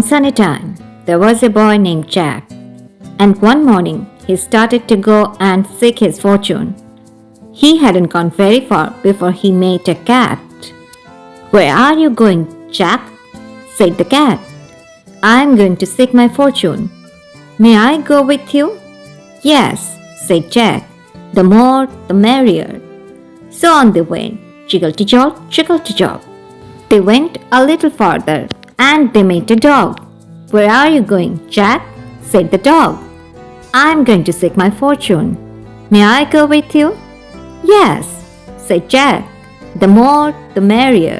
Once on a time, there was a boy named Jack, and one morning he started to go and seek his fortune. He hadn't gone very far before he met a cat. "Where are you going, Jack?" said the cat. "I'm going to seek my fortune. May I go with you?" "Yes," said Jack. "The more, the merrier." So on they went, jiggle-to-jog, jiggle-to-jog. They went a little farther, and they met a dog. "Where are you going, Jack?" said the dog. "I'm going to seek my fortune. May I go with you?" "Yes," said Jack. "The more, the merrier."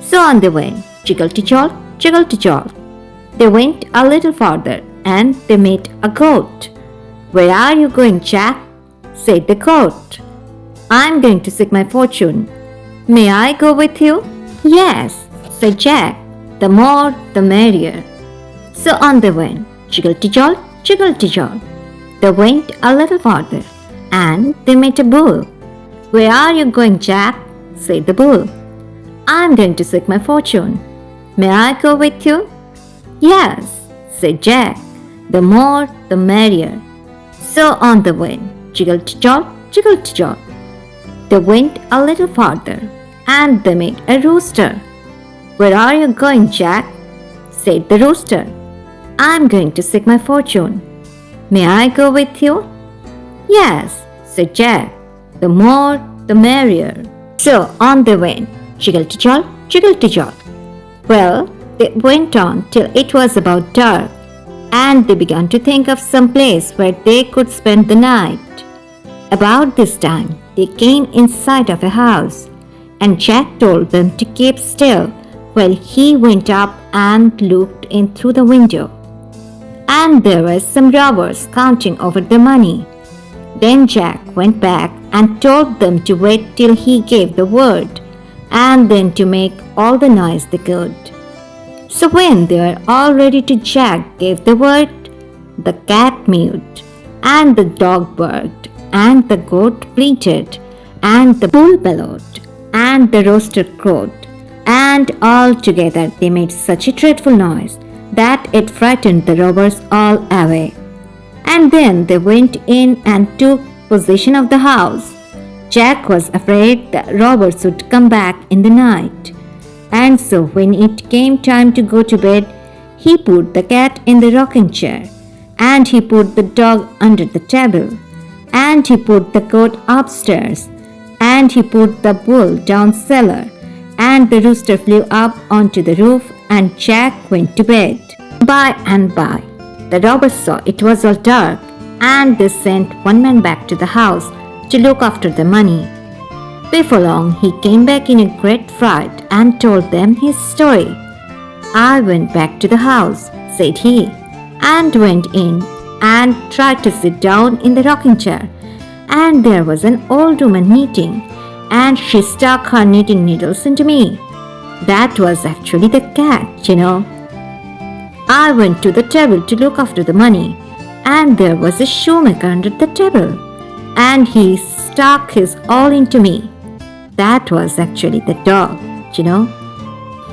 So on they went, jiggle-to-jog, jiggle-to-jog. They went a little farther, and they met a goat. "Where are you going, Jack?" said the goat. "I'm going to seek my fortune. May I go with you?" "Yes," said Jack. "The more, the merrier." So on they went, jiggle-to-jog, jiggle-to-jog. They went a little farther, and they met a bull. "Where are you going, Jack?" said the bull. "I'm going to seek my fortune. May I go with you?" "Yes," said Jack. "The more, the merrier." So on they went, jiggle-to-jog, jiggle-to-jog. They went a little farther, and they met a rooster. "Where are you going, Jack?" said the rooster. "I'm going to seek my fortune. May I go with you?" "Yes," said Jack. "The more, the merrier." So on they went, jiggle-to-jog, jiggle-to-jog. Well, they went on till it was about dark, and they began to think of some place where they could spend the night. About this time, they came in sight of a house, and Jack told them to keep still while he went up and looked in through the window. And there were some robbers counting over the money. Then Jack went back and told them to wait till he gave the word, and then to make all the noise they could. So when they were all ready to Jack gave the word, the cat mewed, and the dog barked, and the goat bleated, and the bull bellowed, and the rooster crowed, and all together they made such a dreadful noise that it frightened the robbers all away. And then they went in and took possession of the house. Jack was afraid the robbers would come back in the night, and so when it came time to go to bed, he put the cat in the rocking chair, and he put the dog under the table, and he put the goat upstairs, and he put the bull down cellar, and the rooster flew up onto the roof, and Jack went to bed. By and by, the robbers saw it was all dark, and they sent one man back to the house to look after the money. Before long, he came back in a great fright and told them his story. "I went back to the house," said he, and went in and tried to sit down in the rocking chair, and there was an old woman knitting, and she stuck her knitting needles into me. That was actually the cat, you know. I went to the table to look after the money, and there was a shoemaker under the table, and he stuck his all into me. That was actually the dog, you know.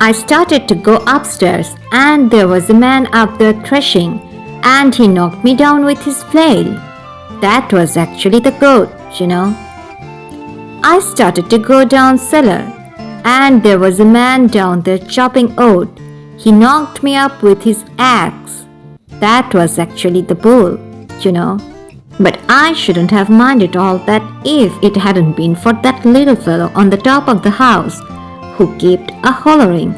I started to go upstairs, and there was a man up there threshing, and he knocked me down with his flail. That was actually the goat, you know. I started to go down cellar, and there was a man down there chopping wood. He knocked me up with his axe. That was actually the bull, you know. But I shouldn't have minded all that if it hadn't been for that little fellow on the top of the house who kept hollering,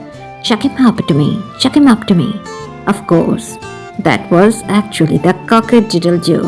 "Chuck him up to me, chuck him up to me." Of course, that was actually the cock-a-doodle-doo.